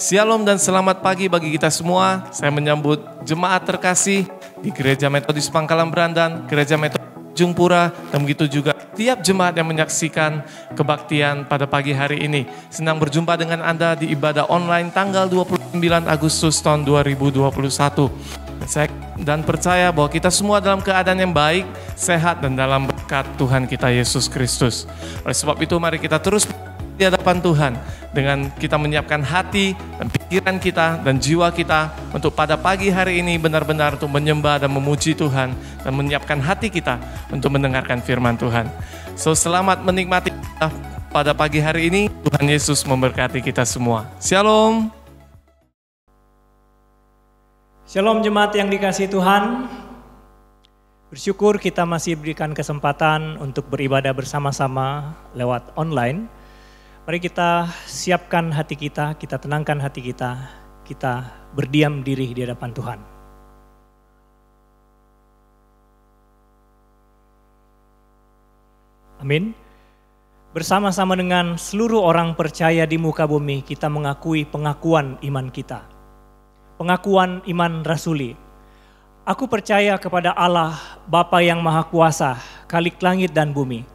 Shalom dan selamat pagi bagi kita semua. Saya menyambut jemaat terkasih di Gereja Metodis Pangkalan Berandan, Gereja Metodis Jungpura, dan begitu juga tiap jemaat yang menyaksikan kebaktian pada pagi hari ini. Senang berjumpa dengan Anda di ibadah online tanggal 29 Agustus tahun 2021. Saya dan percaya bahwa kita semua dalam keadaan yang baik, sehat, dan dalam berkat Tuhan kita Yesus Kristus. Oleh sebab itu mari kita terus di hadapan Tuhan dengan kita menyiapkan hati dan pikiran kita dan jiwa kita untuk pada pagi hari ini benar-benar untuk menyembah dan memuji Tuhan dan menyiapkan hati kita untuk mendengarkan firman Tuhan. So, selamat menikmati pada pagi hari ini. Tuhan Yesus memberkati kita semua. Shalom. Shalom jemaat yang dikasihi Tuhan. Bersyukur kita masih diberikan kesempatan untuk beribadah bersama-sama lewat online. Mari kita siapkan hati kita tenangkan hati kita berdiam diri di hadapan Tuhan. Amin. Bersama-sama dengan seluruh orang percaya di muka bumi, kita mengakui pengakuan iman kita. Pengakuan iman rasuli. Aku percaya kepada Allah, Bapa yang Maha Kuasa, Khalik langit dan bumi.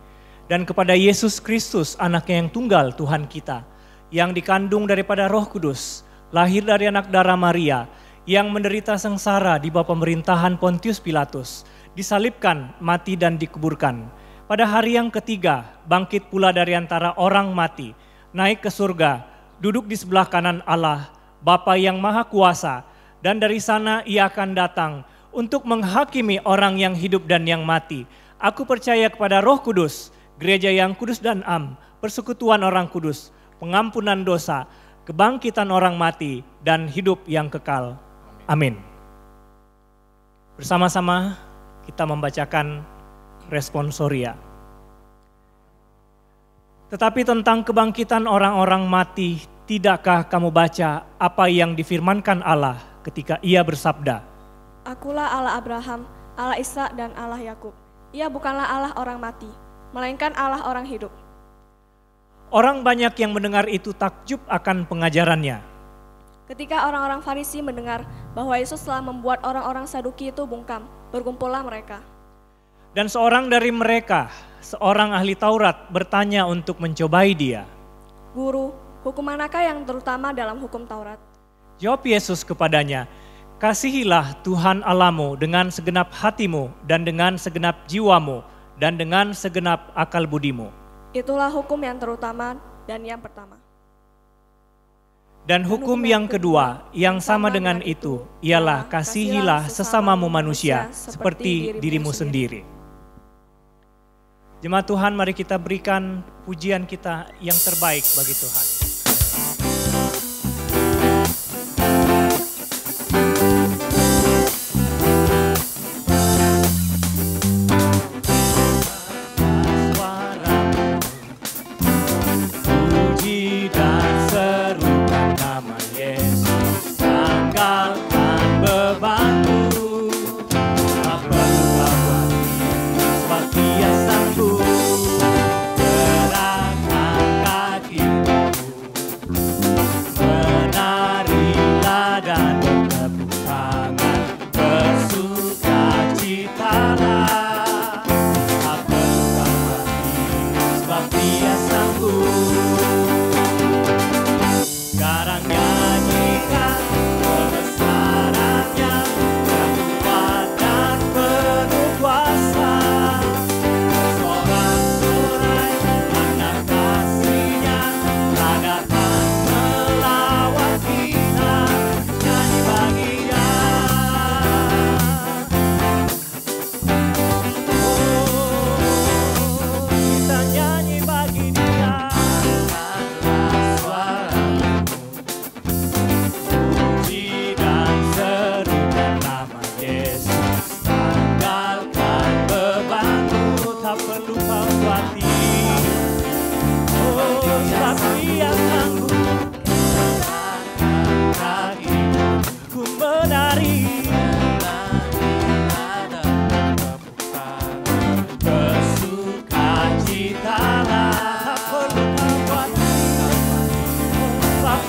Dan kepada Yesus Kristus, anaknya yang tunggal Tuhan kita, yang dikandung daripada Roh Kudus, lahir dari anak darah Maria, yang menderita sengsara di bawah pemerintahan Pontius Pilatus, disalibkan, mati dan dikuburkan. Pada hari yang ketiga, bangkit pula dari antara orang mati, naik ke surga, duduk di sebelah kanan Allah, Bapa yang Maha Kuasa, dan dari sana ia akan datang untuk menghakimi orang yang hidup dan yang mati. Aku percaya kepada Roh Kudus, Gereja yang kudus dan am, persekutuan orang kudus, pengampunan dosa, kebangkitan orang mati, dan hidup yang kekal. Amin. Bersama-sama kita membacakan responsoria. Tetapi tentang kebangkitan orang-orang mati, tidakkah kamu baca apa yang difirmankan Allah ketika ia bersabda? Akulah Allah Abraham, Allah Ishak dan Allah Yakub. Ia bukanlah Allah orang mati, melainkan Allah orang hidup. Orang banyak yang mendengar itu takjub akan pengajarannya. Ketika orang-orang Farisi mendengar bahwa Yesus telah membuat orang-orang Saduki itu bungkam, berkumpullah mereka. Dan seorang dari mereka, seorang ahli Taurat, bertanya untuk mencobai dia. Guru, hukum manakah yang terutama dalam hukum Taurat? Jawab Yesus kepadanya, kasihilah Tuhan Allahmu dengan segenap hatimu dan dengan segenap jiwamu dan dengan segenap akal budimu. Itulah hukum yang terutama dan yang pertama. Dan hukum yang kedua yang sama dengan itu ialah kasihilah sesamamu manusia seperti dirimu sendiri. Jemaat Tuhan, mari kita berikan pujian kita yang terbaik bagi Tuhan.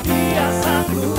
Dia sanggup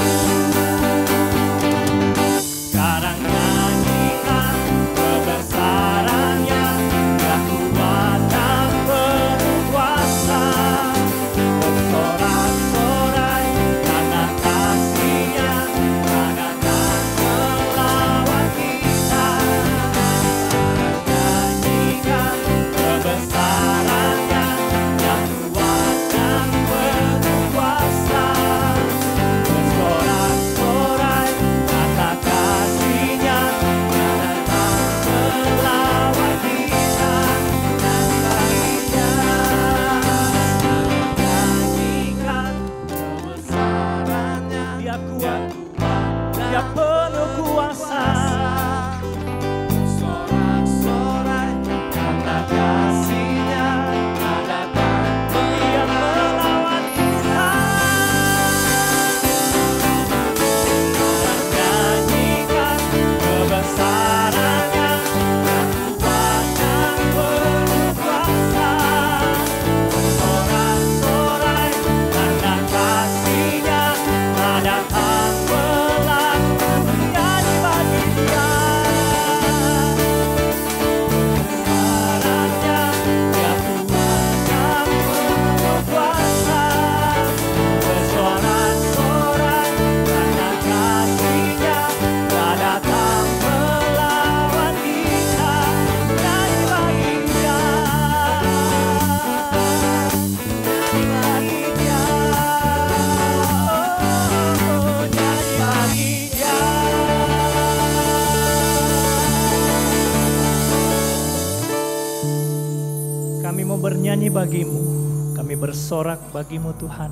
bernyanyi bagimu, kami bersorak bagimu Tuhan,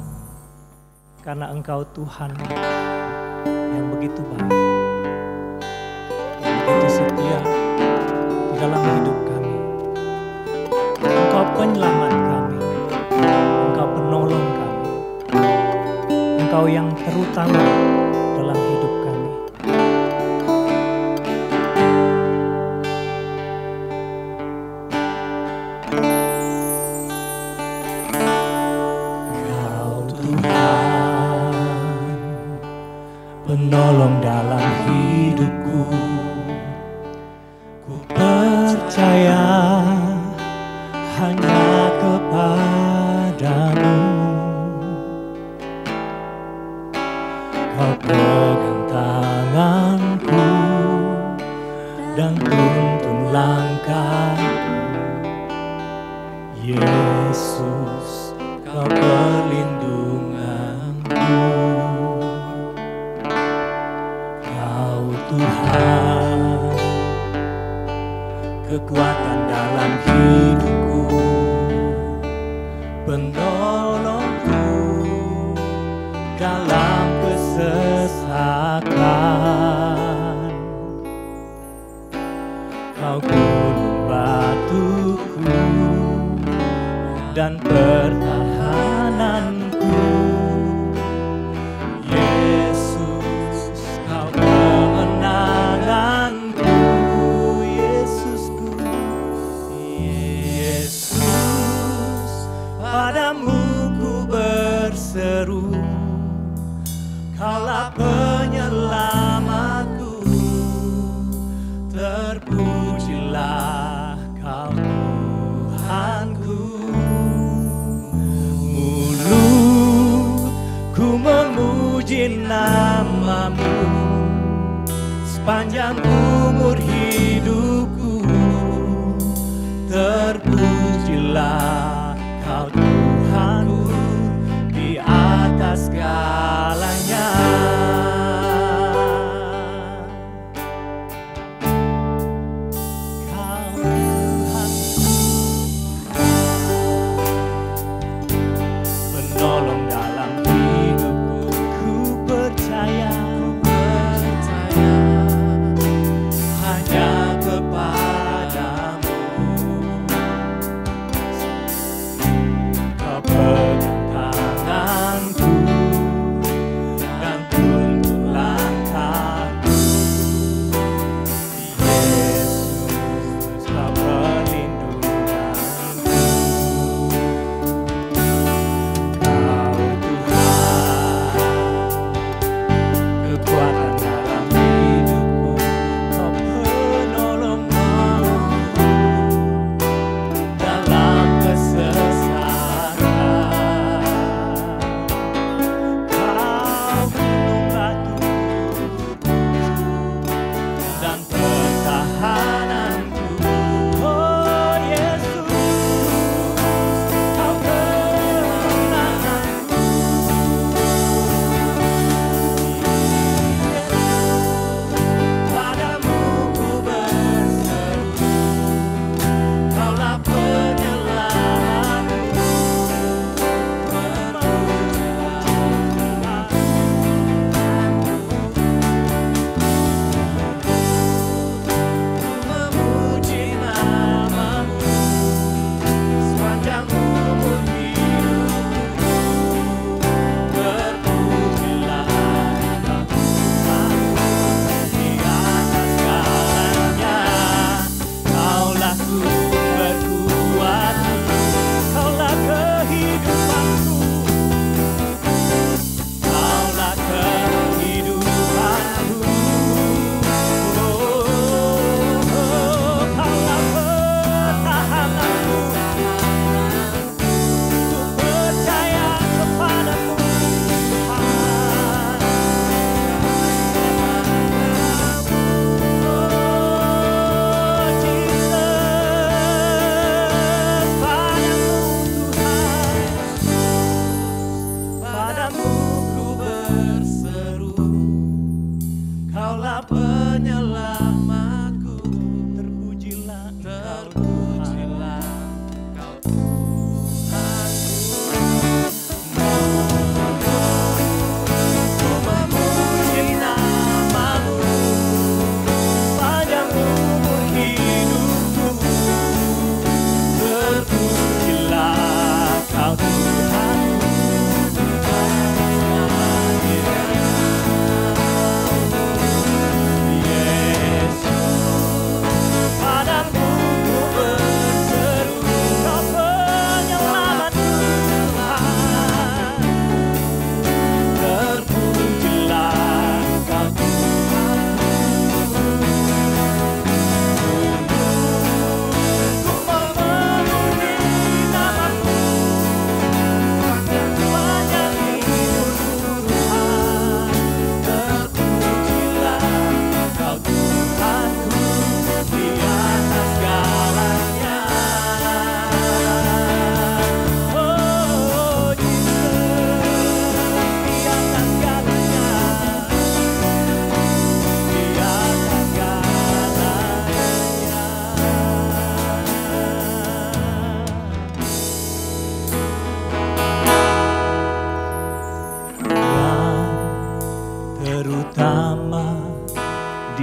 karena Engkau Tuhan yang begitu baik, yang begitu setia di dalam hidup kami. Engkau penyelamat kami, Engkau penolong kami, Engkau yang terutama dalam hidup kami. Kau Tuhan, penolong dalam hidupku. Ku percaya hanya kepadamu. Kau pegang tanganku dan tuntun langkahku. Yesus, Kau perlindunganku. Kau Tuhan, kekuatan dalam hidupku, penolongku dalam kesesakan. Kau gunung batuku dan pertahananku. Yesus, Kau kemenanganku. Yesusku, Yesus, padamu ku berseru. Kaulah penyelamatku, terpujilah Kau Tuhanku. Mulutku memuji namamu sepanjang umur hidupku, terpujilah Kau Tuhanku di atas segalanya. Kau Tuhanku, penolong dalam hidupku. Ku percaya hanya kepadamu.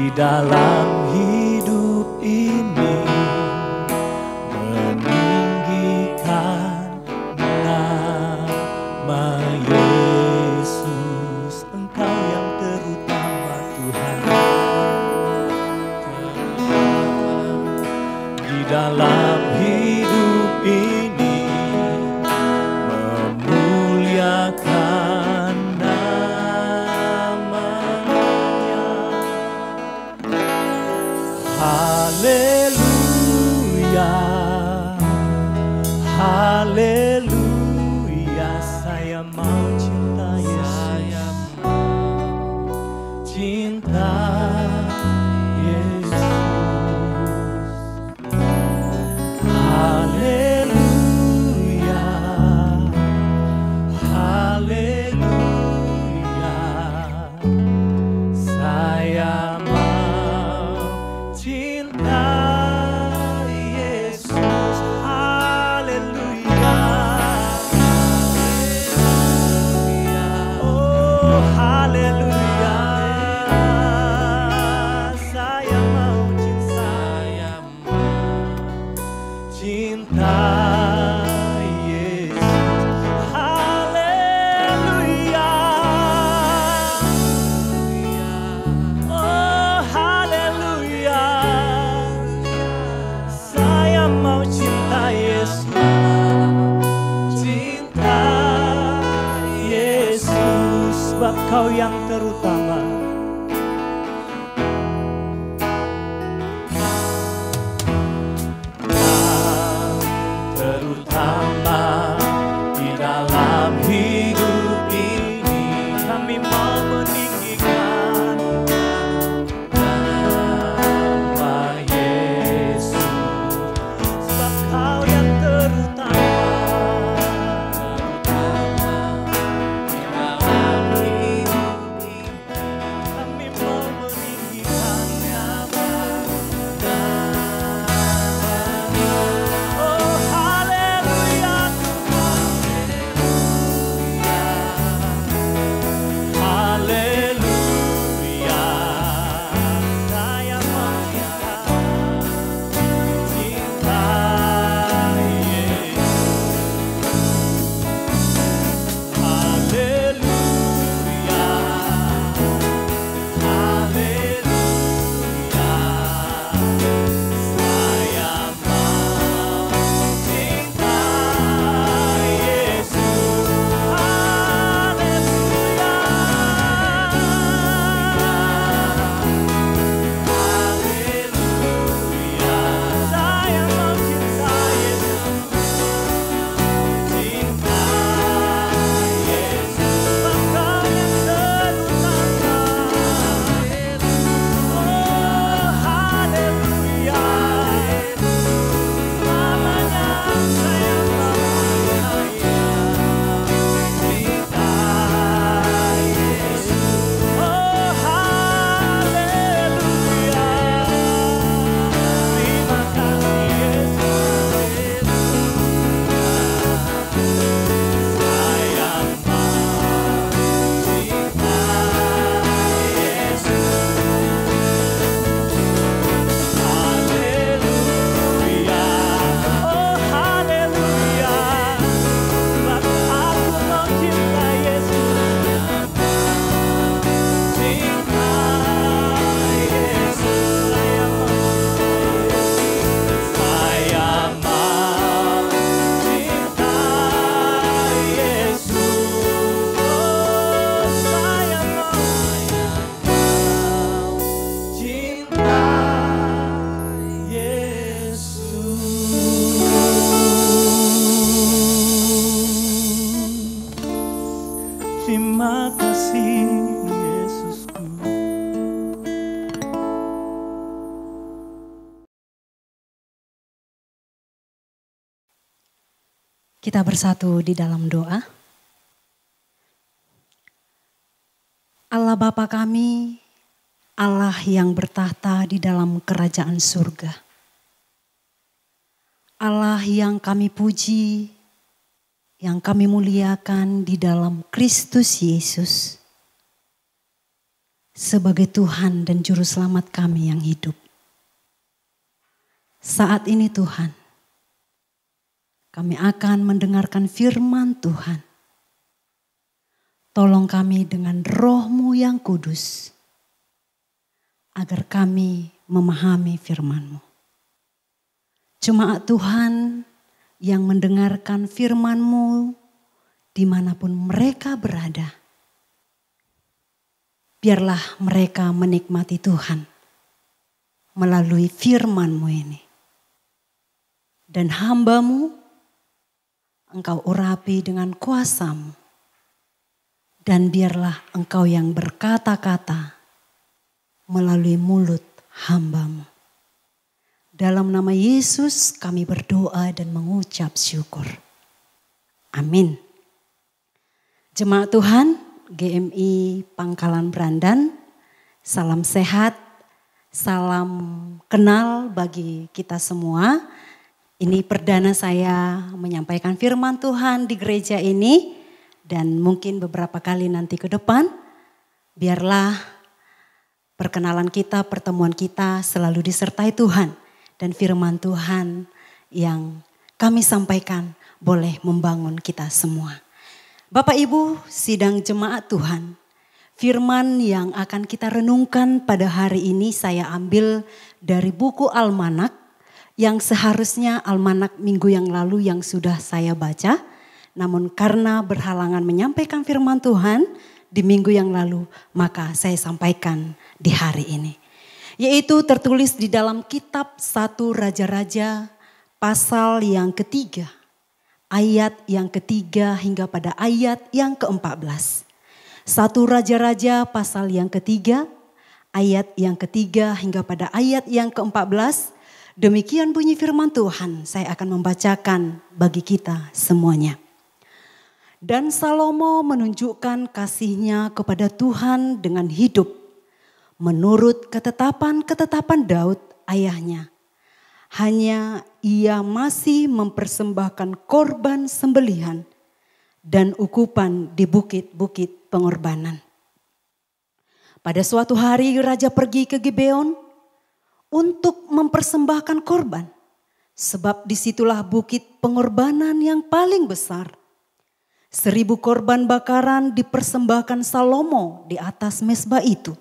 di dalam hidup ini meninggikan nama Yesus. Engkau yang terutama Tuhan. Di dalam hidup ini memuliakan nama-Nya. Haleluya, haleluya, saya mau cinta Yesus, cinta Yesus. Haleluya, haleluya, saya mau cinta Yesus. Haleluya, oh haleluya, saya mau cinta Yesus. Haleluya, oh haleluya, saya mau cinta Yesus, cinta Yesus, sebab Kau yang terutama. Terutama di dalam hidup ini, kami mau meninggikan nama Yesus, sebab Kau yang terutama. Di dalam hidup ini, kami mau meninggikan nama-Nya. Oh haleluya Tuhan, haleluya, saya mau cinta Yesus. Haleluya, haleluya, saya mau cinta Yesus. Haleluya, haleluya, saya mau cinta Yesus, cinta Yesus, Engkau yang terutama. Oh haleluya, namanya saya mau cinta Yesus. Oh haleluya, terima kasih Yesus. Saya mau cinta Yesus. Haleluya, oh haleluya, sebab aku mau cinta Yesus, cinta Yesus. Saya mau cinta Yesus. Oh saya mau cinta Yesus. Terima kasih Yesusku. Kita bersatu di dalam doa. Allah Bapa kami, Allah yang bertahta di dalam kerajaan surga. Allah yang kami puji, yang kami muliakan di dalam Kristus Yesus. sebagai Tuhan dan Juru Selamat kami yang hidup. Saat ini Tuhan, kami akan mendengarkan firman Tuhan. Tolong kami dengan Roh-Mu yang kudus, agar kami memahami firman-Mu. Jemaat Tuhan yang mendengarkan firman-Mu dimanapun mereka berada, biarlah mereka menikmati Tuhan melalui firman-Mu ini. Dan hamba-Mu Engkau urapi dengan kuasa-Mu. Dan biarlah Engkau yang berkata-kata melalui mulut hamba-Mu. Dalam nama Yesus kami berdoa dan mengucap syukur. Amin. Jemaat Tuhan, GMI Pangkalan Brandan, salam sehat, salam kenal bagi kita semua. Ini perdana saya menyampaikan firman Tuhan di gereja ini dan mungkin beberapa kali nanti ke depan. Biarlah perkenalan kita, pertemuan kita selalu disertai Tuhan. Dan firman Tuhan yang kami sampaikan boleh membangun kita semua. Bapak Ibu sidang jemaat Tuhan, firman yang akan kita renungkan pada hari ini saya ambil dari buku Almanak. Yang seharusnya almanak minggu yang lalu yang sudah saya baca. Namun karena berhalangan menyampaikan firman Tuhan di minggu yang lalu, maka saya sampaikan di hari ini. Yaitu tertulis di dalam kitab 1 Raja-Raja pasal yang ketiga. Ayat yang ketiga hingga pada ayat yang ke-14. 1 Raja-Raja pasal yang ketiga, ayat yang ketiga hingga pada ayat yang ke-14. Demikian bunyi firman Tuhan, saya akan membacakan bagi kita semuanya. Dan Salomo menunjukkan kasihnya kepada Tuhan dengan hidup, menurut ketetapan-ketetapan Daud ayahnya. Hanya ia masih mempersembahkan korban sembelihan dan ukupan di bukit-bukit pengorbanan. Pada suatu hari raja pergi ke Gibeon untuk mempersembahkan korban. Sebab disitulah bukit pengorbanan yang paling besar. 1000 korban bakaran dipersembahkan Salomo di atas mezbah itu.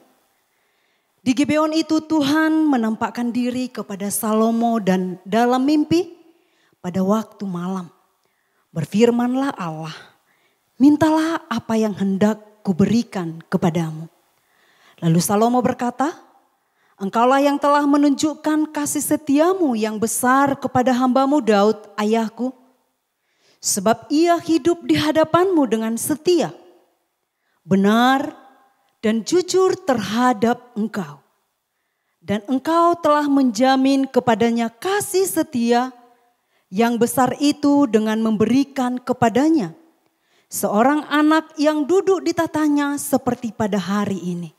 Di Gibeon itu Tuhan menampakkan diri kepada Salomo dan dalam mimpi pada waktu malam. Berfirmanlah Allah, mintalah apa yang hendak kuberikan kepadamu. Lalu Salomo berkata, Engkaulah yang telah menunjukkan kasih setiamu yang besar kepada hambamu Daud ayahku. Sebab ia hidup di hadapanmu dengan setia, benar dan jujur terhadap engkau. Dan engkau telah menjamin kepadanya kasih setia yang besar itu dengan memberikan kepadanya seorang anak yang duduk di tatanya seperti pada hari ini.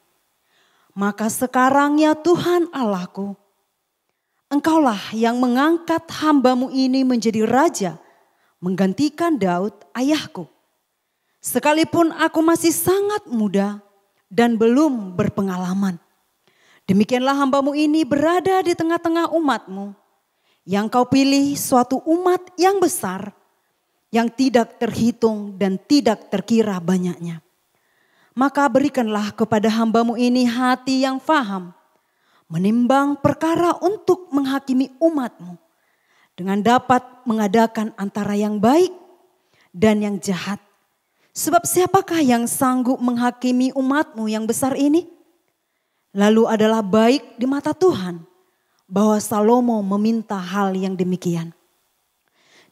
Maka sekarang ya Tuhan Allahku, Engkaulah yang mengangkat hambamu ini menjadi raja, menggantikan Daud ayahku. Sekalipun aku masih sangat muda dan belum berpengalaman. Demikianlah hambamu ini berada di tengah-tengah umatmu, yang kau pilih suatu umat yang besar, yang tidak terhitung dan tidak terkira banyaknya. Maka berikanlah kepada hambamu ini hati yang faham, menimbang perkara untuk menghakimi umatmu, dengan dapat mengadakan antara yang baik dan yang jahat. Sebab siapakah yang sanggup menghakimi umatmu yang besar ini? Lalu adalah baik di mata Tuhan bahwa Salomo meminta hal yang demikian.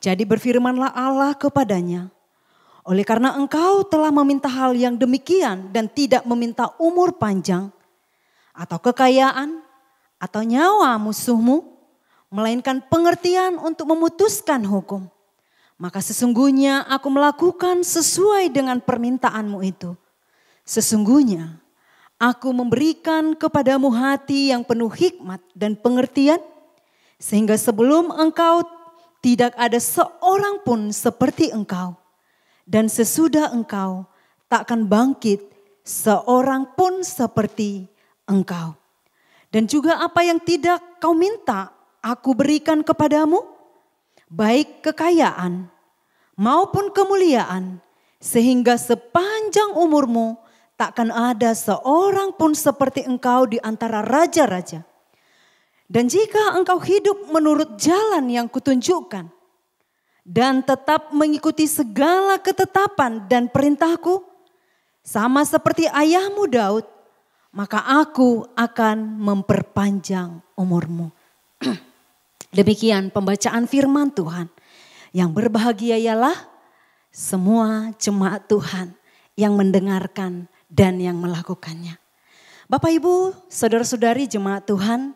Jadi berfirmanlah Allah kepadanya, oleh karena engkau telah meminta hal yang demikian dan tidak meminta umur panjang atau kekayaan atau nyawa musuhmu, melainkan pengertian untuk memutuskan hukum. Maka sesungguhnya aku melakukan sesuai dengan permintaanmu itu. Sesungguhnya aku memberikan kepadamu hati yang penuh hikmat dan pengertian, sehingga sebelum engkau tidak ada seorang pun seperti engkau. Dan sesudah engkau takkan bangkit seorang pun seperti engkau. Dan juga apa yang tidak kau minta, aku berikan kepadamu, baik kekayaan maupun kemuliaan, sehingga sepanjang umurmu takkan ada seorang pun seperti engkau di antara raja-raja. Dan jika engkau hidup menurut jalan yang kutunjukkan dan tetap mengikuti segala ketetapan dan perintahku, sama seperti ayahmu Daud, maka aku akan memperpanjang umurmu. Demikian pembacaan firman Tuhan. Yang berbahagia ialah semua jemaat Tuhan yang mendengarkan dan yang melakukannya. Bapak Ibu, saudara-saudari jemaat Tuhan,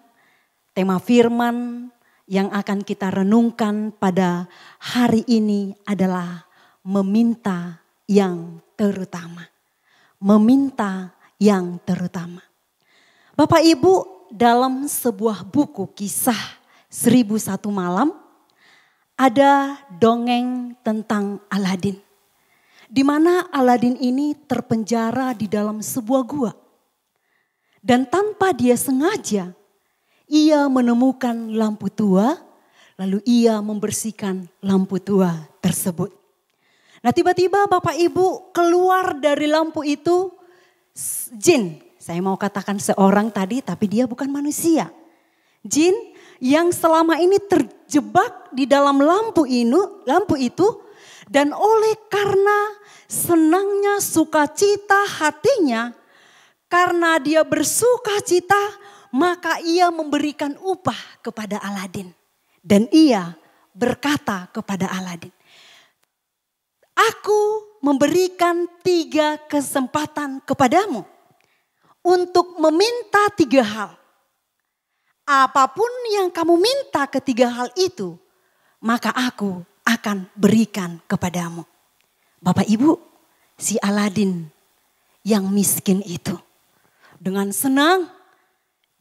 tema firman yang akan kita renungkan pada hari ini adalah meminta yang terutama. Meminta yang terutama. Bapak Ibu, dalam sebuah buku kisah 1001 malam, ada dongeng tentang Aladin. Di mana Aladin ini terpenjara di dalam sebuah gua. Dan tanpa dia sengaja, ia menemukan lampu tua, lalu ia membersihkan lampu tua tersebut. Nah tiba-tiba Bapak Ibu keluar dari lampu itu jin. Saya mau katakan seorang tadi tapi dia bukan manusia. Jin yang selama ini terjebak di dalam lampu itu dan oleh karena senangnya sukacita hatinya, karena dia bersukacita, maka ia memberikan upah kepada Aladin. Dan ia berkata kepada Aladin, aku memberikan 3 kesempatan kepadamu untuk meminta 3 hal. Apapun yang kamu minta ketiga hal itu, maka aku akan berikan kepadamu. Bapak Ibu, si Aladin yang miskin itu dengan senang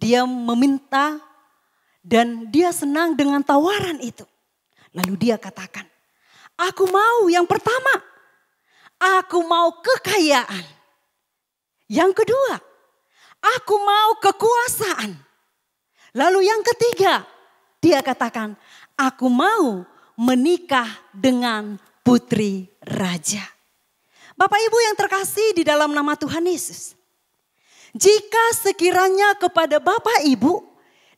dia meminta dan dia senang dengan tawaran itu. Lalu dia katakan, aku mau yang pertama, aku mau kekayaan. Yang kedua, aku mau kekuasaan. Lalu yang ketiga, dia katakan, aku mau menikah dengan putri raja. Bapak Ibu yang terkasih di dalam nama Tuhan Yesus. Jika sekiranya kepada Bapak Ibu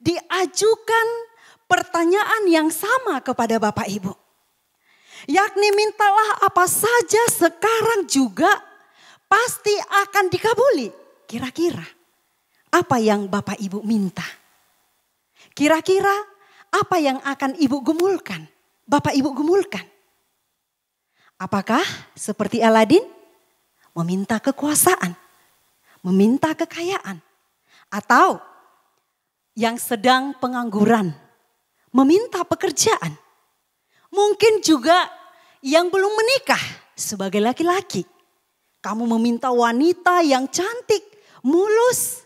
diajukan pertanyaan yang sama kepada Bapak Ibu. Yakni mintalah apa saja sekarang juga pasti akan dikabuli. Kira-kira apa yang Bapak Ibu minta? Kira-kira apa yang akan Ibu gumulkan? Bapak Ibu gumulkan? Apakah seperti Aladin? Meminta kekuasaan, meminta kekayaan. Atau yang sedang pengangguran, meminta pekerjaan. Mungkin juga yang belum menikah sebagai laki-laki. Kamu meminta wanita yang cantik, mulus,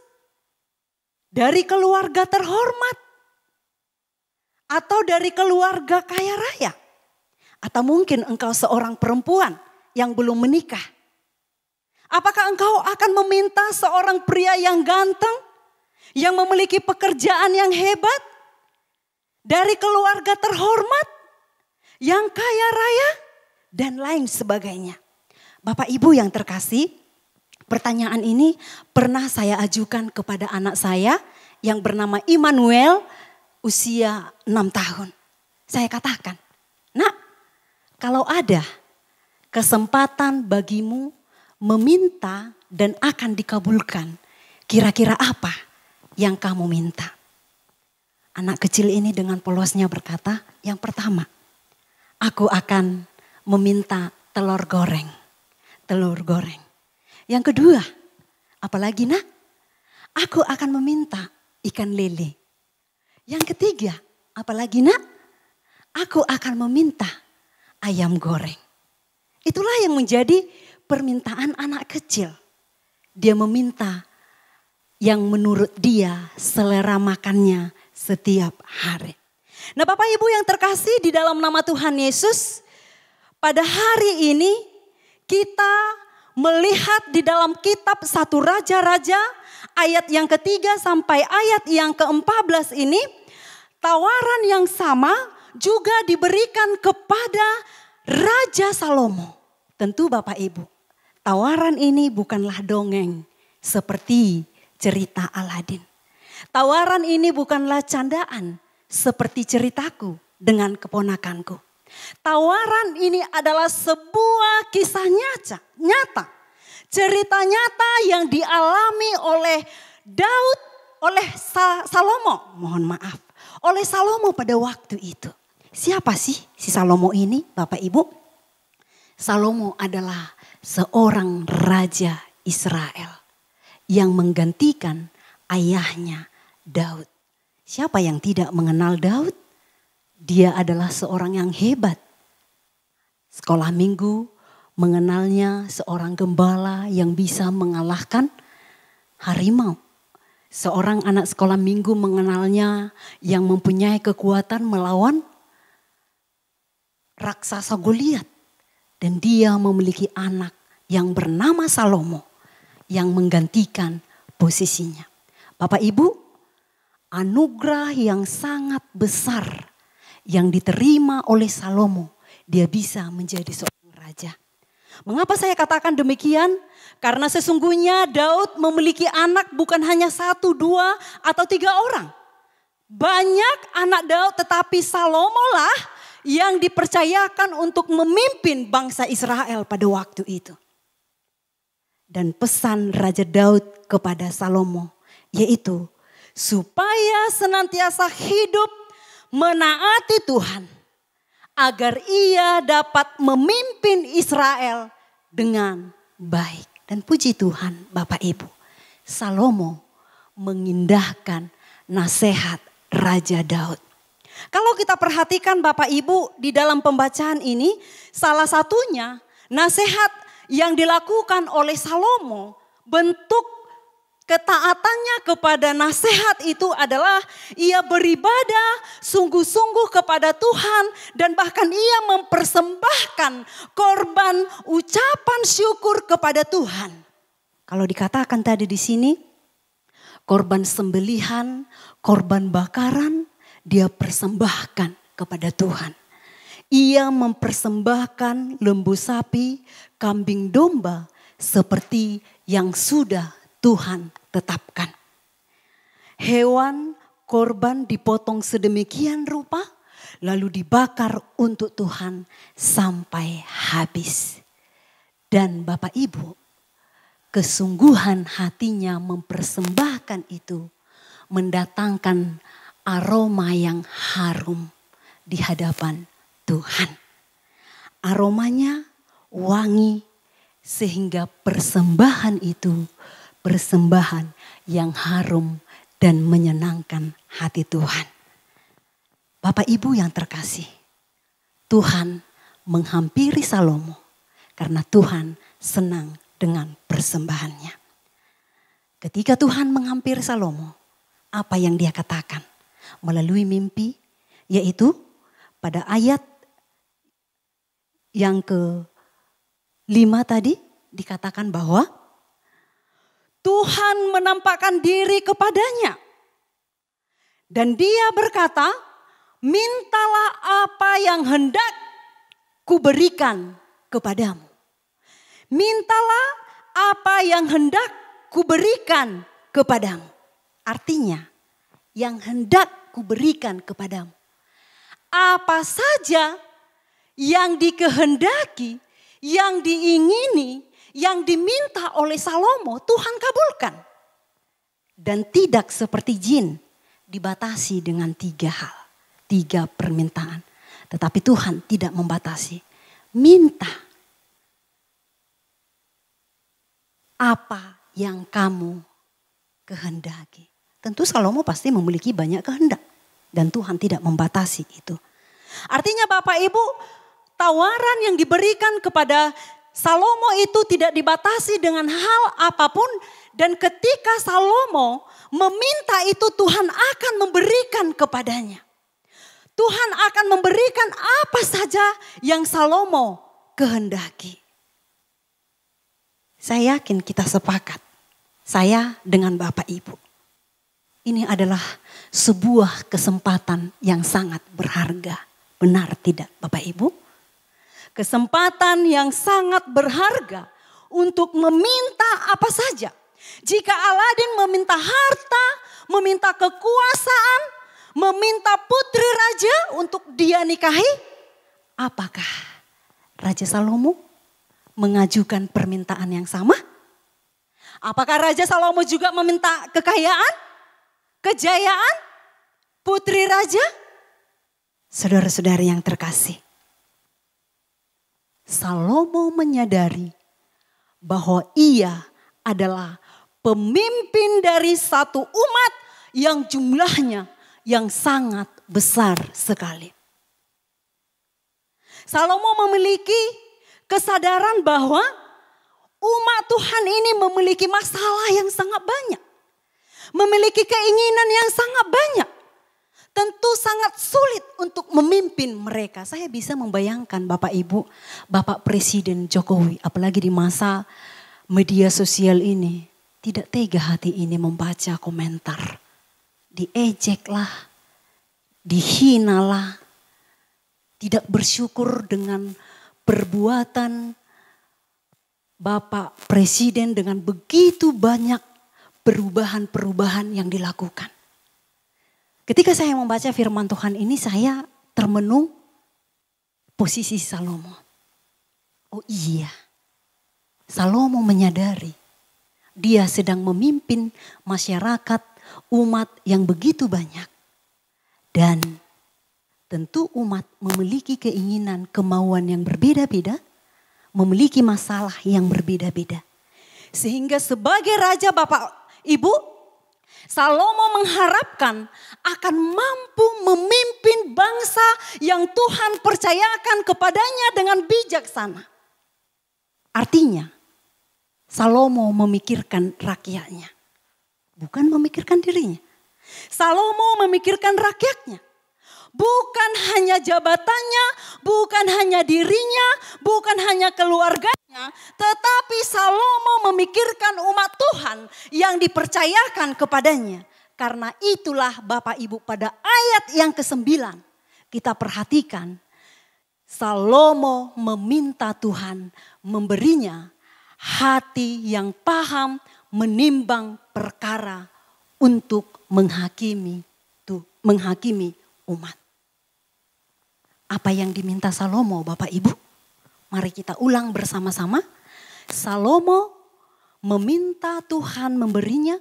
dari keluarga terhormat. Atau dari keluarga kaya raya. Atau mungkin engkau seorang perempuan yang belum menikah. Apakah engkau akan meminta seorang pria yang ganteng, yang memiliki pekerjaan yang hebat, dari keluarga terhormat, yang kaya raya, dan lain sebagainya? Bapak Ibu yang terkasih, pertanyaan ini pernah saya ajukan kepada anak saya yang bernama Immanuel, usia 6 tahun. Saya katakan, nak, kalau ada kesempatan bagimu meminta dan akan dikabulkan, kira-kira apa yang kamu minta? Anak kecil ini dengan polosnya berkata, yang pertama, aku akan meminta telur goreng. Telur goreng. Yang kedua, apalagi nak? Aku akan meminta ikan lele. Yang ketiga, apalagi nak? Aku akan meminta ayam goreng. Itulah yang menjadi permintaan anak kecil. Dia meminta yang menurut dia selera makannya setiap hari. Nah Bapak Ibu yang terkasih di dalam nama Tuhan Yesus, pada hari ini kita melihat di dalam kitab 1 Raja-Raja ayat yang ketiga sampai ayat yang ke-14 ini, tawaran yang sama juga diberikan kepada Raja Salomo. Tentu Bapak Ibu, tawaran ini bukanlah dongeng seperti cerita Aladin. Tawaran ini bukanlah candaan seperti ceritaku dengan keponakanku. Tawaran ini adalah sebuah kisah nyata. Cerita nyata yang dialami oleh Daud, oleh Salomo, mohon maaf. Oleh Salomo pada waktu itu. Siapa sih si Salomo ini Bapak Ibu? Salomo adalah seorang raja Israel yang menggantikan ayahnya Daud. Siapa yang tidak mengenal Daud? Dia adalah seorang yang hebat. Sekolah minggu mengenalnya seorang gembala yang bisa mengalahkan harimau. Seorang anak sekolah minggu mengenalnya yang mempunyai kekuatan melawan raksasa Goliat. Dan dia memiliki anak yang bernama Salomo yang menggantikan posisinya. Bapak Ibu, anugerah yang sangat besar yang diterima oleh Salomo, dia bisa menjadi seorang raja. Mengapa saya katakan demikian? Karena sesungguhnya Daud memiliki anak bukan hanya 1, 2, atau 3 orang. Banyak anak Daud, tetapi Salomo lah yang dipercayakan untuk memimpin bangsa Israel pada waktu itu. Dan pesan Raja Daud kepada Salomo yaitu supaya senantiasa hidup menaati Tuhan agar ia dapat memimpin Israel dengan baik. Dan puji Tuhan Bapak Ibu, Salomo mengindahkan nasihat Raja Daud. Kalau kita perhatikan Bapak Ibu di dalam pembacaan ini, salah satunya nasihat yang dilakukan oleh Salomo, bentuk ketaatannya kepada nasihat itu adalah ia beribadah sungguh-sungguh kepada Tuhan dan bahkan ia mempersembahkan korban ucapan syukur kepada Tuhan. Kalau dikatakan tadi di sini, korban sembelihan, korban bakaran, dia persembahkan kepada Tuhan. Ia mempersembahkan lembu sapi, kambing domba seperti yang sudah Tuhan tetapkan. Hewan korban dipotong sedemikian rupa lalu dibakar untuk Tuhan sampai habis. Dan Bapak Ibu, kesungguhan hatinya mempersembahkan itu mendatangkan aroma yang harum di hadapan Tuhan. Aromanya wangi sehingga persembahan itu persembahan yang harum dan menyenangkan hati Tuhan. Bapak Ibu yang terkasih, Tuhan menghampiri Salomo karena Tuhan senang dengan persembahannya. Ketika Tuhan menghampiri Salomo, apa yang dia katakan? Melalui mimpi, yaitu pada ayat yang ke-5 tadi dikatakan bahwa Tuhan menampakkan diri kepadanya. Dan dia berkata, mintalah apa yang hendak kuberikan kepadamu. Mintalah apa yang hendak kuberikan kepadamu. Artinya, yang hendak kuberikan kepadamu. Apa saja yang dikehendaki, yang diingini, yang diminta oleh Salomo, Tuhan kabulkan. Dan tidak seperti jin, dibatasi dengan 3 hal, 3 permintaan. Tetapi Tuhan tidak membatasi. Minta apa yang kamu kehendaki. Tentu Salomo pasti memiliki banyak kehendak. Dan Tuhan tidak membatasi itu. Artinya Bapak Ibu, tawaran yang diberikan kepada Salomo itu tidak dibatasi dengan hal apapun. Dan ketika Salomo meminta itu, Tuhan akan memberikan kepadanya. Tuhan akan memberikan apa saja yang Salomo kehendaki. Saya yakin kita sepakat. Saya dengan Bapak Ibu. Ini adalah sebuah kesempatan yang sangat berharga. Benar tidak Bapak Ibu? Kesempatan yang sangat berharga untuk meminta apa saja. Jika Aladin meminta harta, meminta kekuasaan, meminta putri raja untuk dia nikahi, apakah Raja Salomo mengajukan permintaan yang sama? Apakah Raja Salomo juga meminta kekayaan, kejayaan, putri raja? Saudara-saudari yang terkasih, Salomo menyadari bahwa ia adalah pemimpin dari satu umat yang jumlahnya yang sangat besar sekali. Salomo memiliki kesadaran bahwa umat Tuhan ini memiliki masalah yang sangat banyak. Memiliki keinginan yang sangat banyak. Tentu sangat sulit untuk memimpin mereka. Saya bisa membayangkan Bapak Ibu, Bapak Presiden Jokowi, apalagi di masa media sosial ini, tidak tega hati ini membaca komentar. Diejeklah, dihinalah, tidak bersyukur dengan perbuatan Bapak Presiden dengan begitu banyak perubahan-perubahan yang dilakukan. Ketika saya membaca firman Tuhan ini, saya termenung posisi Salomo. Oh iya, Salomo menyadari dia sedang memimpin masyarakat umat yang begitu banyak. Dan tentu umat memiliki keinginan, kemauan yang berbeda-beda, memiliki masalah yang berbeda-beda. Sehingga sebagai raja Bapak Ibu, Salomo mengharapkan akan mampu memimpin bangsa yang Tuhan percayakan kepadanya dengan bijaksana. Artinya, Salomo memikirkan rakyatnya, bukan memikirkan dirinya. Salomo memikirkan rakyatnya, bukan hanya jabatannya, bukan hanya dirinya, bukan hanya keluarganya, tetapi Salomo memikirkan umat Tuhan yang dipercayakan kepadanya. Karena itulah Bapak Ibu pada ayat yang ke-9 kita perhatikan, Salomo meminta Tuhan memberinya hati yang paham menimbang perkara untuk menghakimi umat. Apa yang diminta Salomo Bapak Ibu? Mari kita ulang bersama-sama. Salomo meminta Tuhan memberinya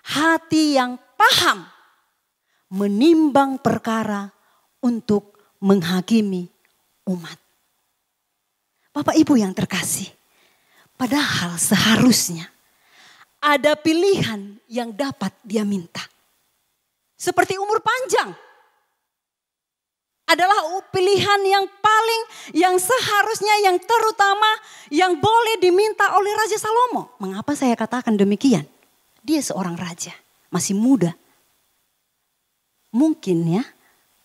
hati yang paham menimbang perkara untuk menghakimi umat. Bapak Ibu yang terkasih, padahal seharusnya ada pilihan yang dapat dia minta. Seperti umur panjang. Adalah pilihan yang paling, yang seharusnya, yang terutama, yang boleh diminta oleh Raja Salomo. Mengapa saya katakan demikian? Dia seorang raja, masih muda. Mungkin ya,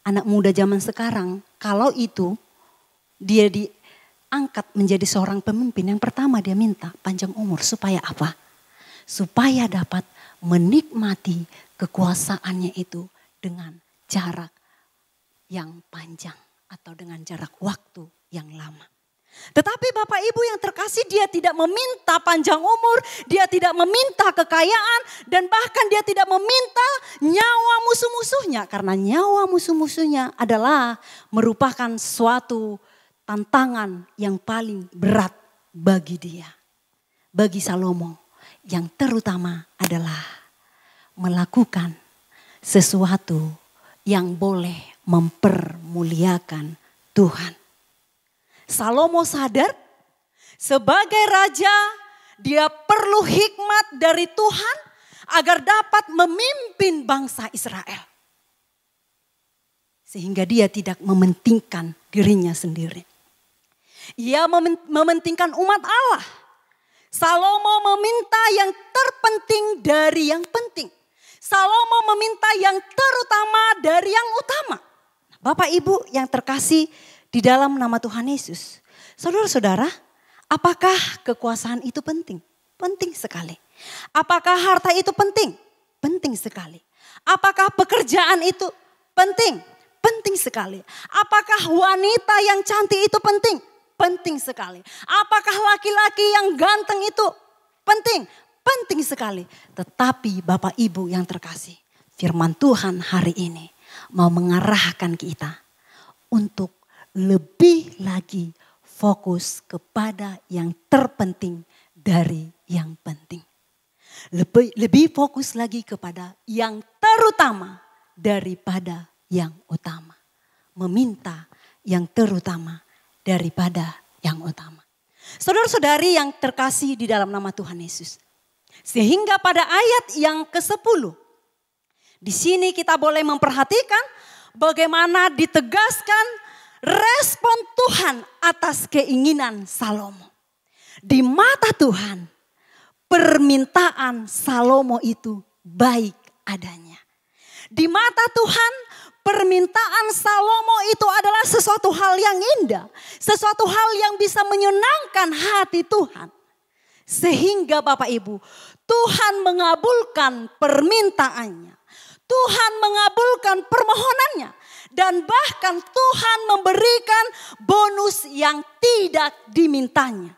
anak muda zaman sekarang, kalau itu dia diangkat menjadi seorang pemimpin, yang pertama dia minta panjang umur. Supaya apa? Supaya dapat menikmati kekuasaannya itu dengan jarak yang panjang atau dengan jarak waktu yang lama. Tetapi Bapak Ibu yang terkasih, dia tidak meminta panjang umur, dia tidak meminta kekayaan, dan bahkan dia tidak meminta nyawa musuh-musuhnya. Karena nyawa musuh-musuhnya adalah merupakan suatu tantangan yang paling berat bagi dia. Bagi Salomo yang terutama adalah melakukan sesuatu yang boleh mempermuliakan Tuhan. Salomo sadar sebagai raja dia perlu hikmat dari Tuhan agar dapat memimpin bangsa Israel. Sehingga dia tidak mementingkan dirinya sendiri. Ia mementingkan umat Allah. Salomo meminta yang terpenting dari yang penting. Salomo meminta yang terutama dari yang utama. Bapak Ibu yang terkasih di dalam nama Tuhan Yesus. Saudara-saudara, Apakah kekuasaan itu penting? Penting sekali. Apakah harta itu penting? Penting sekali. Apakah pekerjaan itu penting? Penting sekali. Apakah wanita yang cantik itu penting? Penting sekali. Apakah laki-laki yang ganteng itu penting? Penting sekali. Tetapi Bapak Ibu yang terkasih, firman Tuhan hari ini mau mengarahkan kita untuk lebih lagi fokus kepada yang terpenting dari yang penting. Lebih fokus lagi kepada yang terutama daripada yang utama. Meminta yang terutama daripada yang utama. Saudara-saudari yang terkasih di dalam nama Tuhan Yesus. Sehingga pada ayat yang ke-10. Di sini kita boleh memperhatikan bagaimana ditegaskan respon Tuhan atas keinginan Salomo. Di mata Tuhan, permintaan Salomo itu baik adanya. Di mata Tuhan, permintaan Salomo itu adalah sesuatu hal yang indah. Sesuatu hal yang bisa menyenangkan hati Tuhan. Sehingga Bapak Ibu, Tuhan mengabulkan permintaannya. Tuhan mengabulkan permohonannya. Dan bahkan Tuhan memberikan bonus yang tidak dimintanya.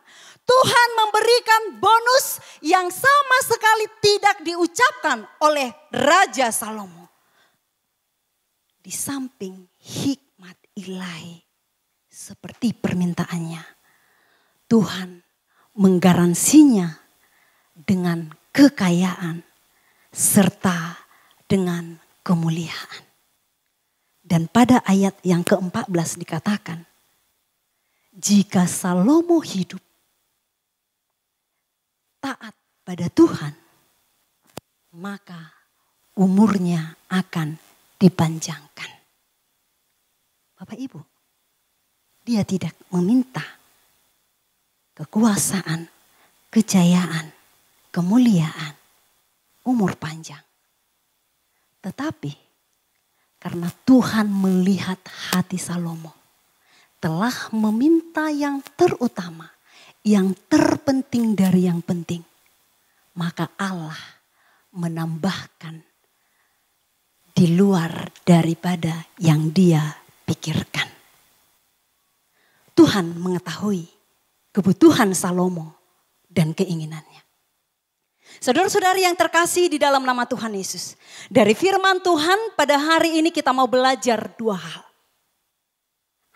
Tuhan memberikan bonus yang sama sekali tidak diucapkan oleh Raja Salomo. Di samping hikmat ilahi seperti permintaannya, Tuhan menggaransinya dengan kekayaan serta dengan kemuliaan. Dan pada ayat yang ke-14 dikatakan, jika Salomo hidup taat pada Tuhan, maka umurnya akan dipanjangkan. Bapak Ibu, dia tidak meminta kekuasaan, kejayaan, kemuliaan, umur panjang. Tetapi karena Tuhan melihat hati Salomo, telah meminta yang terutama, yang terpenting dari yang penting, maka Allah menambahkan di luar daripada yang dia pikirkan. Tuhan mengetahui kebutuhan Salomo dan keinginannya. Saudara-saudari yang terkasih di dalam nama Tuhan Yesus. Dari firman Tuhan pada hari ini kita mau belajar dua hal.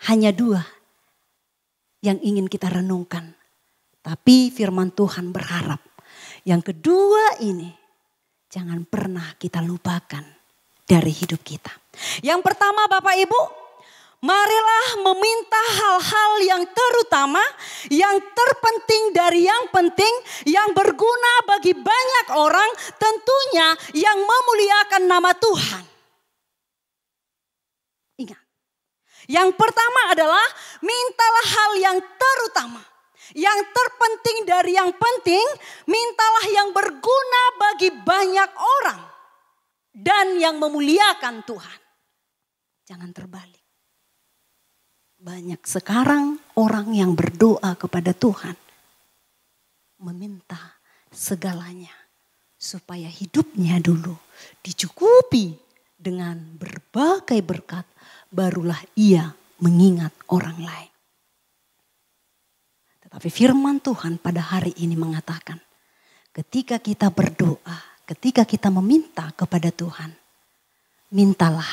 Hanya dua yang ingin kita renungkan. Tapi firman Tuhan berharap yang kedua ini jangan pernah kita lupakan dari hidup kita. Yang pertama Bapak Ibu, marilah meminta hal-hal yang terutama, yang terpenting dari yang penting, yang berguna bagi banyak orang, tentunya yang memuliakan nama Tuhan. Ingat, yang pertama adalah mintalah hal yang terutama. Yang terpenting dari yang penting, mintalah yang berguna bagi banyak orang. Dan yang memuliakan Tuhan. Jangan terbalik. Banyak sekarang orang yang berdoa kepada Tuhan. Meminta segalanya. Supaya hidupnya dulu dicukupi dengan berbagai berkat. Barulah ia mengingat orang lain. Tetapi firman Tuhan pada hari ini mengatakan. Ketika kita berdoa, ketika kita meminta kepada Tuhan. Mintalah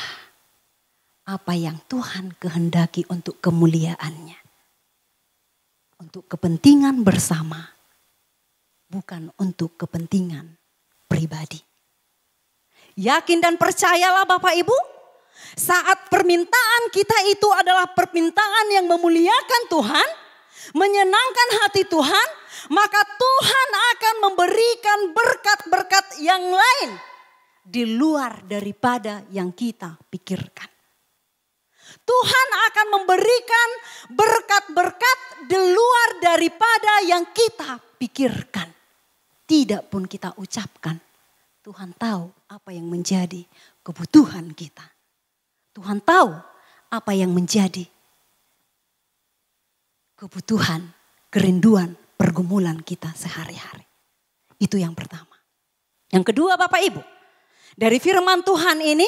apa yang Tuhan kehendaki untuk kemuliaannya. Untuk kepentingan bersama. Bukan untuk kepentingan pribadi. Yakin dan percayalah Bapak Ibu. Saat permintaan kita itu adalah permintaan yang memuliakan Tuhan. Menyenangkan hati Tuhan. Maka Tuhan akan memberikan berkat-berkat yang lain. Di luar daripada yang kita pikirkan. Tuhan akan memberikan berkat-berkat di luar daripada yang kita pikirkan. Tidak pun kita ucapkan. Tuhan tahu apa yang menjadi kebutuhan kita. Tuhan tahu apa yang menjadi kebutuhan kerinduan pergumulan kita sehari-hari. Itu yang pertama. Yang kedua Bapak Ibu, dari firman Tuhan ini,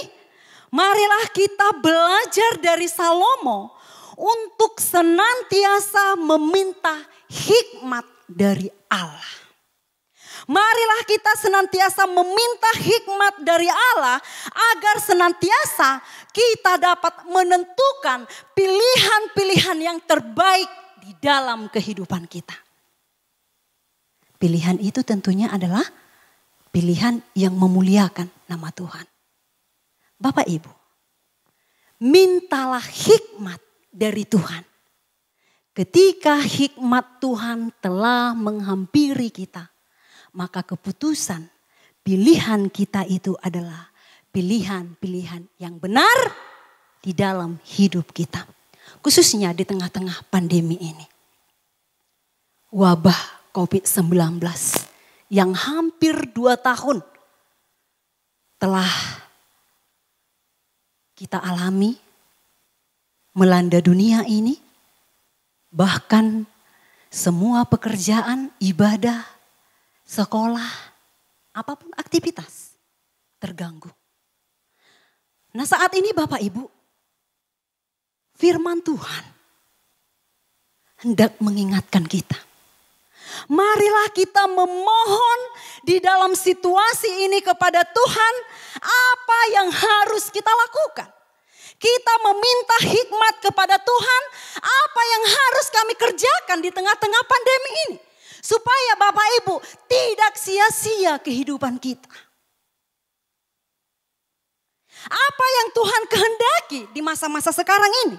marilah kita belajar dari Salomo untuk senantiasa meminta hikmat dari Allah. Marilah kita senantiasa meminta hikmat dari Allah agar senantiasa kita dapat menentukan pilihan-pilihan yang terbaik di dalam kehidupan kita. Pilihan itu tentunya adalah pilihan yang memuliakan nama Tuhan. Bapak Ibu, mintalah hikmat dari Tuhan. Ketika hikmat Tuhan telah menghampiri kita, maka keputusan pilihan kita itu adalah pilihan-pilihan yang benar di dalam hidup kita. Khususnya di tengah-tengah pandemi ini. Wabah COVID-19 yang hampir 2 tahun telah kita alami, melanda dunia ini. Bahkan semua pekerjaan, ibadah, sekolah, apapun aktivitas terganggu. Nah saat ini Bapak Ibu, firman Tuhan hendak mengingatkan kita. Marilah kita memohon di dalam situasi ini kepada Tuhan apa yang harus kita lakukan. Kita meminta hikmat kepada Tuhan apa yang harus kami kerjakan di tengah-tengah pandemi ini. Supaya Bapak Ibu tidak sia-sia kehidupan kita. Apa yang Tuhan kehendaki di masa-masa sekarang ini?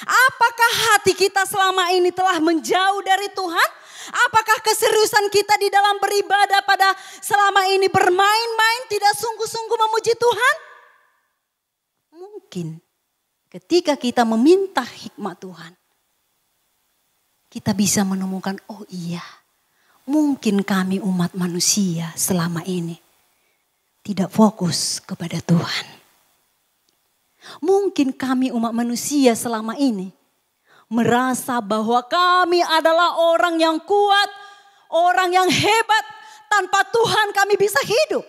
Apakah hati kita selama ini telah menjauh dari Tuhan? Apakah keseriusan kita di dalam beribadah pada selama ini bermain-main tidak sungguh-sungguh memuji Tuhan? Mungkin ketika kita meminta hikmat Tuhan, kita bisa menemukan, oh iya, mungkin kami umat manusia selama ini tidak fokus kepada Tuhan. Mungkin kami umat manusia selama ini merasa bahwa kami adalah orang yang kuat, orang yang hebat. Tanpa Tuhan kami bisa hidup.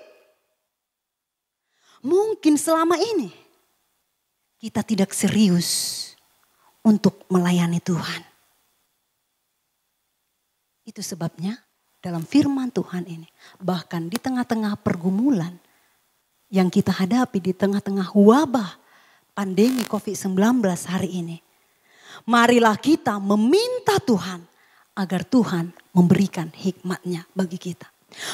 Mungkin selama ini kita tidak serius untuk melayani Tuhan. Itu sebabnya dalam firman Tuhan ini, bahkan di tengah-tengah pergumulan yang kita hadapi, di tengah-tengah wabah pandemi COVID-19 hari ini, marilah kita meminta Tuhan agar Tuhan memberikan hikmat-Nya bagi kita.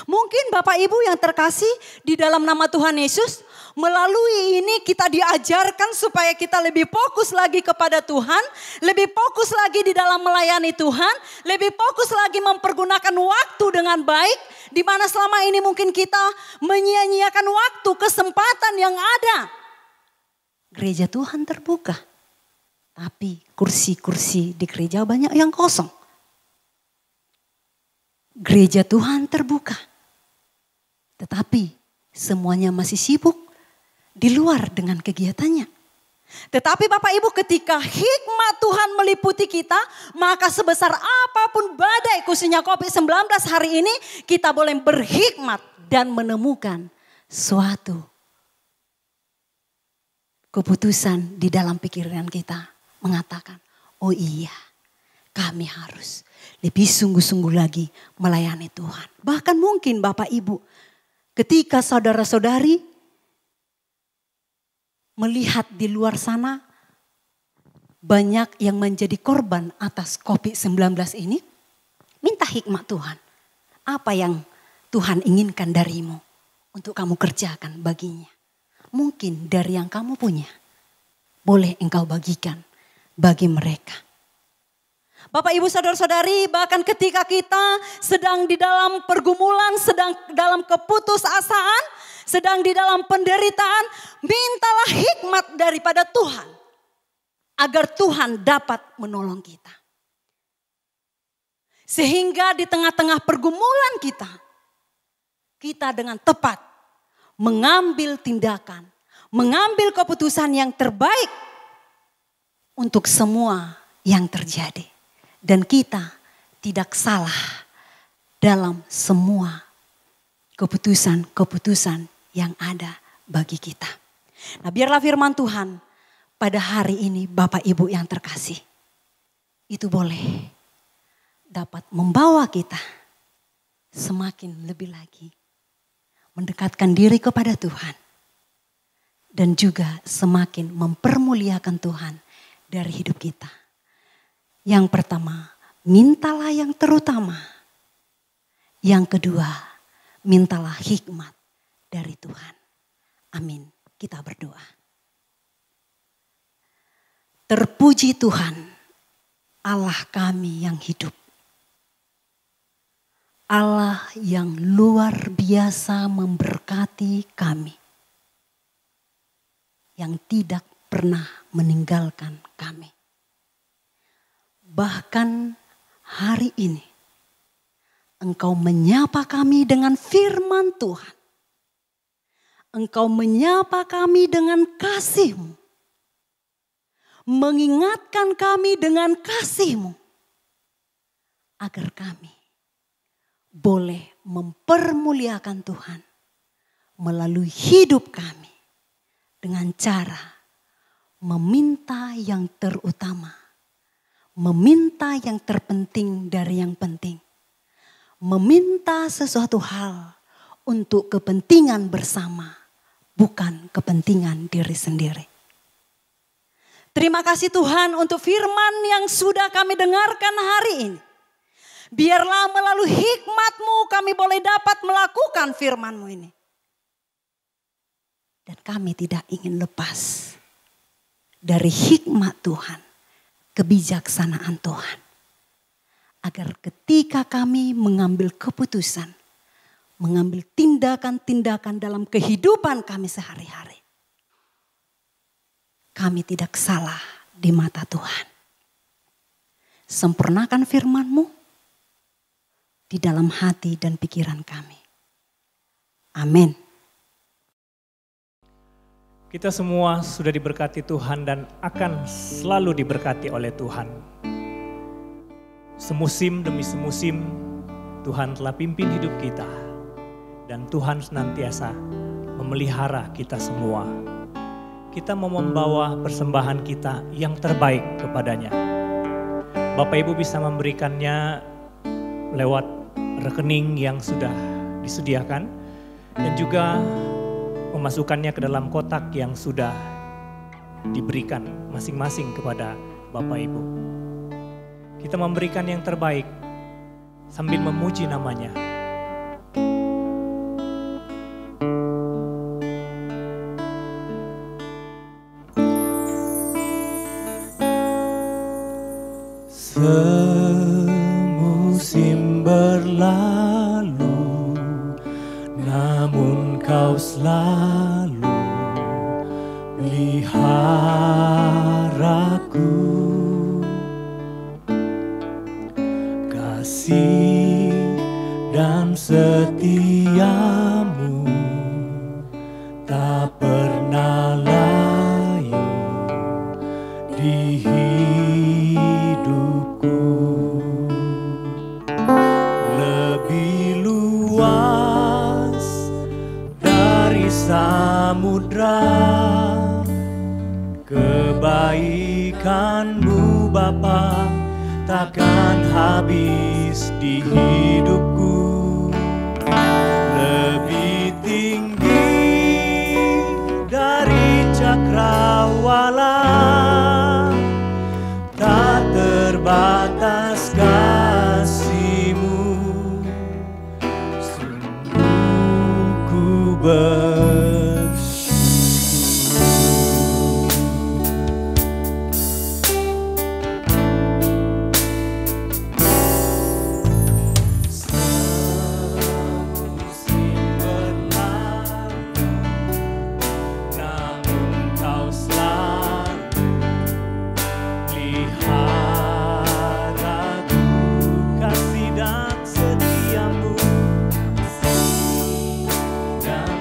Mungkin Bapak Ibu yang terkasih di dalam nama Tuhan Yesus, melalui ini kita diajarkan supaya kita lebih fokus lagi kepada Tuhan, lebih fokus lagi di dalam melayani Tuhan, lebih fokus lagi mempergunakan waktu dengan baik, di mana selama ini mungkin kita menyia-nyiakan waktu, kesempatan yang ada. Gereja Tuhan terbuka, tapi kursi-kursi di gereja banyak yang kosong. Gereja Tuhan terbuka, tetapi semuanya masih sibuk di luar dengan kegiatannya. Tetapi Bapak Ibu, ketika hikmat Tuhan meliputi kita, maka sebesar apapun badai khususnya COVID-19 hari ini, kita boleh berhikmat dan menemukan suatu keputusan di dalam pikiran kita mengatakan, oh iya, kami harus lebih sungguh-sungguh lagi melayani Tuhan. Bahkan mungkin Bapak Ibu, ketika saudara-saudari melihat di luar sana banyak yang menjadi korban atas COVID-19 ini, minta hikmat Tuhan. Apa yang Tuhan inginkan darimu untuk kamu kerjakan baginya. Mungkin dari yang kamu punya, boleh engkau bagikan bagi mereka. Bapak Ibu saudara-saudari, bahkan ketika kita sedang di dalam pergumulan, sedang dalam keputusasaan, sedang di dalam penderitaan, mintalah hikmat daripada Tuhan. Agar Tuhan dapat menolong kita. Sehingga di tengah-tengah pergumulan kita dengan tepat mengambil tindakan, mengambil keputusan yang terbaik untuk semua yang terjadi. Dan kita tidak salah dalam semua keputusan-keputusan yang ada bagi kita. Nah, biarlah firman Tuhan pada hari ini Bapak Ibu yang terkasih, itu boleh dapat membawa kita semakin lebih lagi mendekatkan diri kepada Tuhan. Dan juga semakin mempermuliakan Tuhan dari hidup kita. Yang pertama, mintalah yang terutama. Yang kedua, mintalah hikmat dari Tuhan. Amin. Kita berdoa. Terpuji Tuhan, Allah kami yang hidup. Allah yang luar biasa memberkati kami. Yang tidak pernah meninggalkan kami. Bahkan hari ini Engkau menyapa kami dengan firman Tuhan. Engkau menyapa kami dengan kasih-Mu. Mengingatkan kami dengan kasih-Mu. Agar kami boleh mempermuliakan Tuhan melalui hidup kami. Dengan cara meminta yang terutama. Meminta yang terpenting dari yang penting. Meminta sesuatu hal untuk kepentingan bersama. Bukan kepentingan diri sendiri. Terima kasih Tuhan untuk firman yang sudah kami dengarkan hari ini. Biarlah melalui hikmat-Mu kami boleh dapat melakukan firman-Mu ini. Dan kami tidak ingin lepas dari hikmat Tuhan, kebijaksanaan Tuhan. Agar ketika kami mengambil keputusan, mengambil tindakan-tindakan dalam kehidupan kami sehari-hari. Kami tidak salah di mata Tuhan. Sempurnakan firman-Mu di dalam hati dan pikiran kami. Amin. Kita semua sudah diberkati Tuhan dan akan selalu diberkati oleh Tuhan. Semusim demi semusim Tuhan telah pimpin hidup kita. Dan Tuhan senantiasa memelihara kita semua. Kita mau membawa persembahan kita yang terbaik kepadanya. Bapak Ibu bisa memberikannya lewat rekening yang sudah disediakan. Dan juga memasukkannya ke dalam kotak yang sudah diberikan masing-masing kepada Bapak Ibu. Kita memberikan yang terbaik sambil memuji namanya. Semusim berlalu, namun Kau selalu peliharaku. Kasih dan setiamu tak pernah layu di hidupku. Lebih luas dari samudra kebaikan-Mu Bapa takkan habis di hidupku. Lebih tinggi dari cakrawala, tak terbatas kasih-Mu. Sungguh ku dan setiamu dan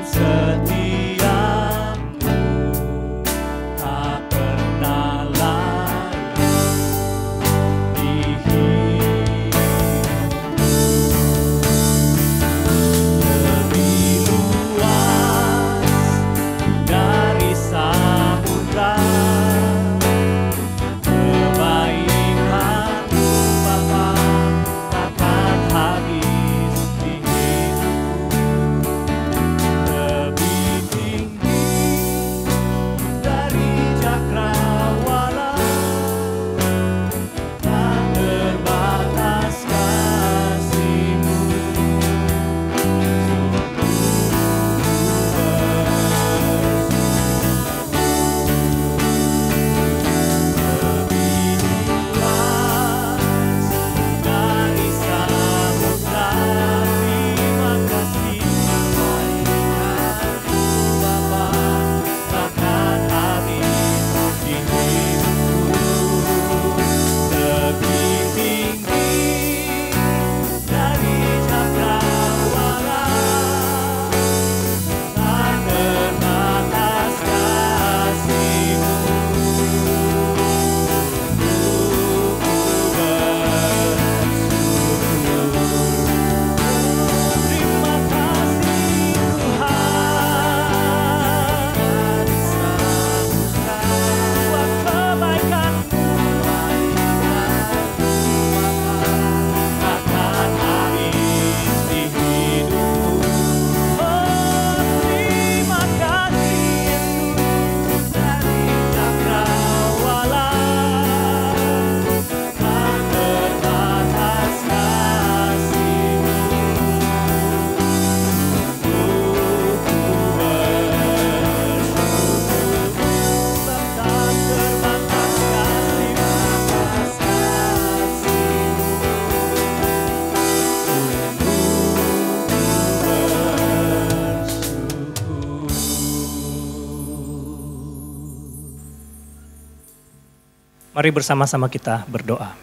Mari bersama-sama kita berdoa.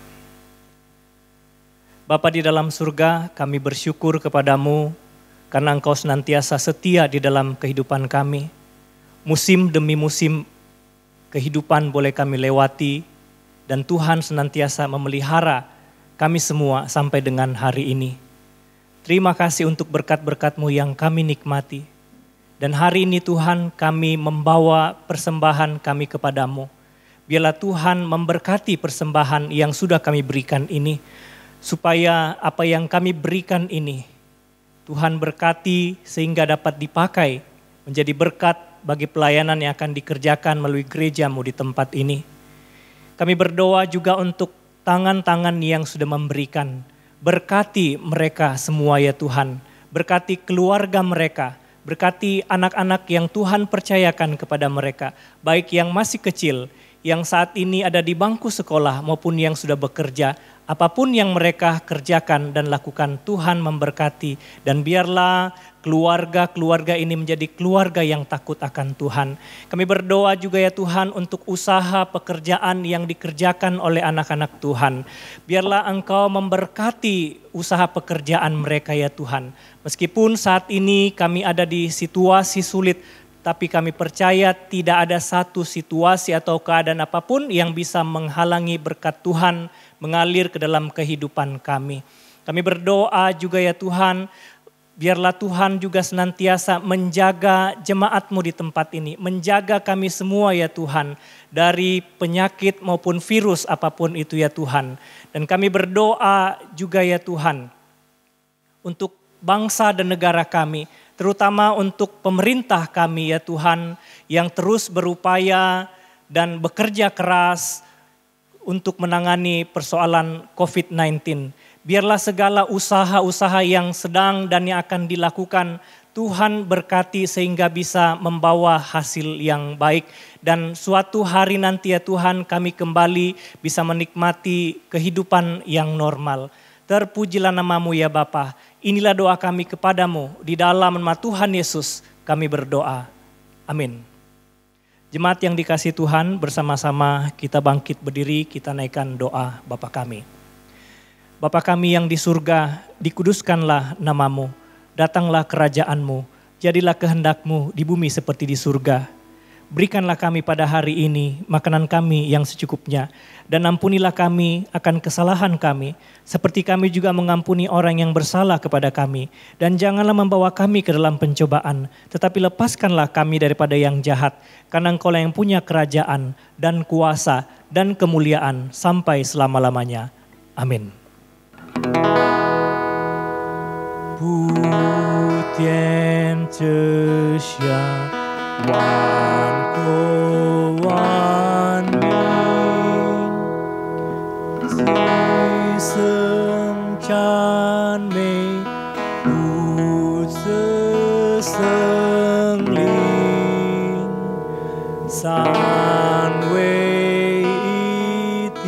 Bapa di dalam surga, kami bersyukur kepadamu karena Engkau senantiasa setia di dalam kehidupan kami. Musim demi musim kehidupan boleh kami lewati dan Tuhan senantiasa memelihara kami semua sampai dengan hari ini. Terima kasih untuk berkat-berkat-Mu yang kami nikmati. Dan hari ini Tuhan kami membawa persembahan kami kepadamu. Biarlah Tuhan memberkati persembahan yang sudah kami berikan ini. Supaya apa yang kami berikan ini, Tuhan berkati sehingga dapat dipakai menjadi berkat bagi pelayanan yang akan dikerjakan melalui gereja-Mu di tempat ini. Kami berdoa juga untuk tangan-tangan yang sudah memberikan. Berkati mereka semua ya Tuhan, berkati keluarga mereka, berkati anak-anak yang Tuhan percayakan kepada mereka, baik yang masih kecil, yang saat ini ada di bangku sekolah maupun yang sudah bekerja. Apapun yang mereka kerjakan dan lakukan, Tuhan memberkati. Dan biarlah keluarga-keluarga ini menjadi keluarga yang takut akan Tuhan. Kami berdoa juga ya Tuhan untuk usaha pekerjaan yang dikerjakan oleh anak-anak Tuhan. Biarlah Engkau memberkati usaha pekerjaan mereka ya Tuhan. Meskipun saat ini kami ada di situasi sulit, tapi kami percaya tidak ada satu situasi atau keadaan apapun yang bisa menghalangi berkat Tuhan mengalir ke dalam kehidupan kami. Kami berdoa juga ya Tuhan, biarlah Tuhan juga senantiasa menjaga jemaat-Mu di tempat ini. Menjaga kami semua ya Tuhan, dari penyakit maupun virus apapun itu ya Tuhan. Dan kami berdoa juga ya Tuhan, untuk bangsa dan negara kami, terutama untuk pemerintah kami ya Tuhan, yang terus berupaya dan bekerja keras untuk menangani persoalan COVID-19. Biarlah segala usaha-usaha yang sedang dan yang akan dilakukan, Tuhan berkati sehingga bisa membawa hasil yang baik. Dan suatu hari nanti ya Tuhan, kami kembali bisa menikmati kehidupan yang normal. Terpujilah nama-Mu ya Bapa. Inilah doa kami kepadamu, di dalam nama Tuhan Yesus kami berdoa. Amin. Jemaat yang dikasihi Tuhan, bersama-sama kita bangkit berdiri, kita naikkan doa Bapa kami. Bapa kami yang di surga, dikuduskanlah nama-Mu, datanglah kerajaan-Mu, jadilah kehendak-Mu di bumi seperti di surga. Berikanlah kami pada hari ini makanan kami yang secukupnya, dan ampunilah kami akan kesalahan kami, seperti kami juga mengampuni orang yang bersalah kepada kami. Dan janganlah membawa kami ke dalam pencobaan, tetapi lepaskanlah kami daripada yang jahat, karena Engkau-lah yang punya kerajaan dan kuasa dan kemuliaan sampai selama-lamanya. Amin. 不点这下万国万民，齐声赞美不止生灵，三位一体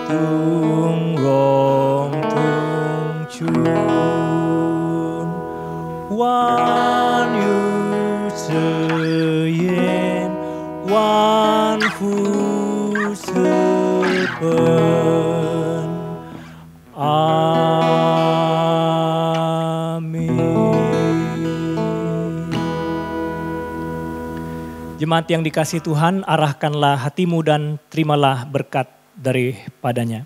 同荣同存。万有之言，万福之本。Amin. Jemaat yang dikasihi Tuhan, arahkanlah hatimu dan terimalah berkat daripadanya.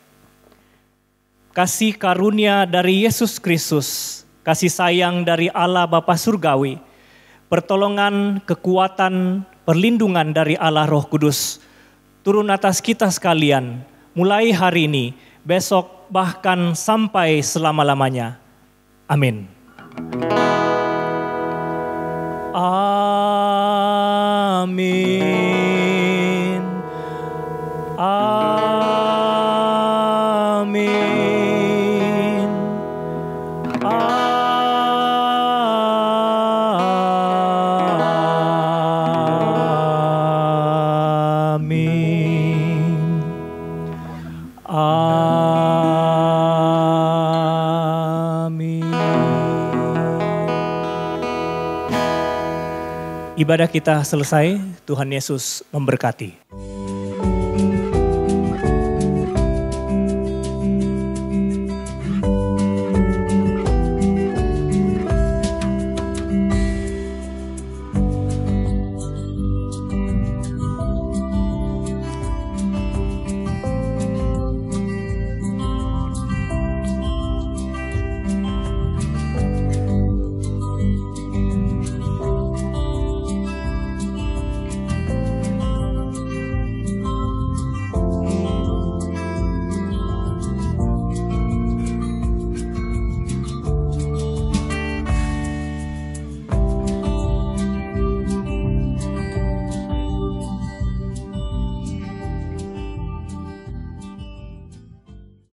Kasih karunia dari Yesus Kristus, kasih sayang dari Allah Bapa Surgawi, pertolongan, kekuatan, perlindungan dari Allah Roh Kudus, turun atas kita sekalian, mulai hari ini, besok, bahkan sampai selama-lamanya. Amin. Amin. Amin. Amin. Amin. Ibadah kita selesai, Tuhan Yesus memberkati.